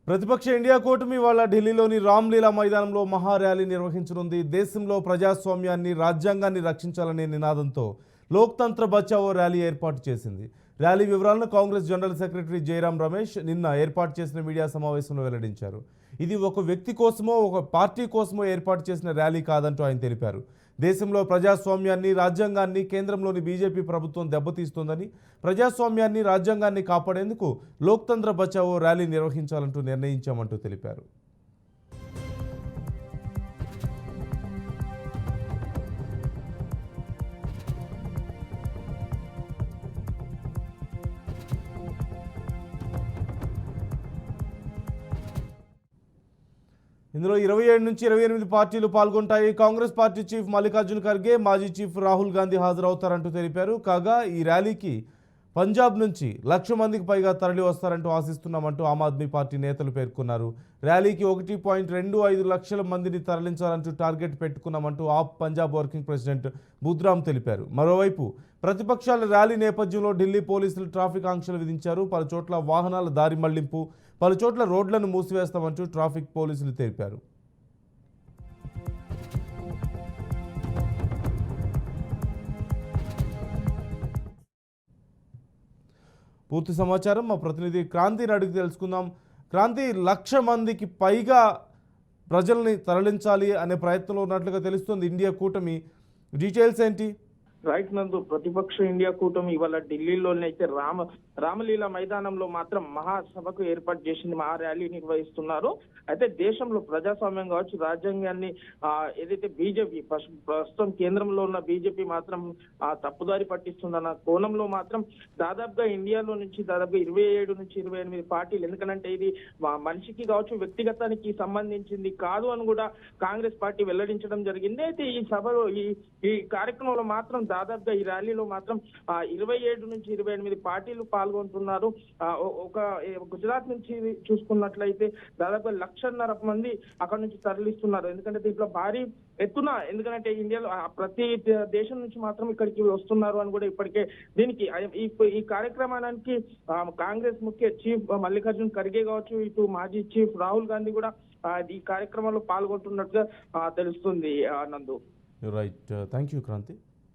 ప్రతిపక్ష ఇండియా కూటమి వాళ్ళ ఢిల్లీలోని రామ్లీలా మైదానంలో మహా ర్యాలీ నిర్వహించనుంది. దేశంలో ప్రజాస్వామ్యాన్ని, రాజ్యాంగాన్ని రక్షించాలనే నినాదంతో లోక్తంత్ర బచావో ర్యాలీ ఏర్పాటు చేసింది. ర్యాలీ వివరాలను కాంగ్రెస్ జనరల్ సెక్రటరీ జయరాం రమేష్ నిన్న ఏర్పాటు చేసిన మీడియా సమావేశంలో వెల్లడించారు. ఇది ఒక వ్యక్తి కోసమో ఒక పార్టీ కోసమో ఏర్పాటు చేసిన ర్యాలీ కాదంటూ ఆయన తెలిపారు. దేశంలో ప్రజాస్వామ్యాన్ని, రాజ్యాంగాన్ని కేంద్రంలోని బీజేపీ ప్రభుత్వం దెబ్బతీస్తోందని, ప్రజాస్వామ్యాన్ని, రాజ్యాంగాన్ని కాపాడేందుకు లోక్తంత్ర బచావో ర్యాలీ నిర్వహించాలంటూ నిర్ణయించామంటూ తెలిపారు. ఇందులో 27 నుంచి 28 పార్టీలు పాల్గొంటాయి. కాంగ్రెస్ పార్టీ చీఫ్ మల్లికార్జున ఖర్గే, మాజీ చీఫ్ రాహుల్ గాంధీ హాజరవుతారంటూ తెలిపారు. కాగా ఈ ర్యాలీకి పంజాబ్ నుంచి 1,00,000 మందికి పైగా తరలి వస్తారంటూ ఆశిస్తున్నామంటూ ఆమ్ ఆద్మీ పార్టీ నేతలు పేర్కొన్నారు. ర్యాలీకి 1.25 లక్షల మందిని తరలించాలంటూ టార్గెట్ పెట్టుకున్నామంటూ ఆప్ పంజాబ్ వర్కింగ్ ప్రెసిడెంట్ బుద్రామ్ తెలిపారు. మరోవైపు ప్రతిపక్షాల ర్యాలీ నేపథ్యంలో ఢిల్లీ పోలీసులు ట్రాఫిక్ ఆంక్షలు విధించారు. పలుచోట్ల వాహనాల దారి మళ్లింపు, పలుచోట్ల రోడ్లను మూసివేస్తామంటూ ట్రాఫిక్ పోలీసులు తెలిపారు. పూర్తి సమాచారం మా ప్రతినిధి క్రాంతిని అడిగి తెలుసుకుందాం. క్రాంతి, 1,00,000 మందికి పైగా ప్రజల్ని తరలించాలి అనే ప్రయత్నంలో ఉన్నట్లుగా తెలుస్తుంది ఇండియా కూటమి. డీటెయిల్స్ ఏంటి? రైట్ నందు, ప్రతిపక్ష ఇండియా కూటమి ఇవాళ ఢిల్లీలోనైతే రామలీలా మైదానంలో మాత్రం మహాసభకు ఏర్పాటు చేసింది, మహా ర్యాలీ నిర్వహిస్తున్నారు. అయితే దేశంలో ప్రజాస్వామ్యం కావచ్చు, రాజ్యాంగాన్ని ఏదైతే బీజేపీ ప్రస్తుతం కేంద్రంలో ఉన్న బీజేపీ మాత్రం తప్పుదారి పట్టిస్తుందన్న కోణంలో మాత్రం దాదాపుగా ఇండియాలో నుంచి దాదాపుగా 27 నుంచి 28 పార్టీలు, ఎందుకంటే ఇది మనిషికి కావచ్చు వ్యక్తిగతానికి సంబంధించింది కాదు అని కూడా కాంగ్రెస్ పార్టీ వెల్లడించడం జరిగింది. అయితే ఈ సభలో ఈ కార్యక్రమంలో మాత్రం దాదాపుగా ఈ ర్యాలీలో మాత్రం 27 నుంచి 28 పార్టీలు పాల్గొంటున్నారు. ఒక గుజరాత్ నుంచి చూసుకున్నట్లయితే దాదాపుగా 1,50,000 మంది అక్కడ నుంచి తరలిస్తున్నారు. ఎందుకంటే దీంట్లో భారీ ఎత్తున, ఎందుకంటే ఇండియాలో ప్రతి దేశం నుంచి మాత్రం ఇక్కడికి వస్తున్నారు అని కూడా ఇప్పటికే దీనికి ఈ కార్యక్రమానికి కాంగ్రెస్ ముఖ్య చీఫ్ మల్లికార్జున్ ఖర్గే కావచ్చు, ఇటు మాజీ చీఫ్ రాహుల్ గాంధీ కూడా ఈ కార్యక్రమంలో పాల్గొంటున్నట్టుగా తెలుస్తుంది. నందు, రైట్, థ్యాంక్ యూ క్రాంతి.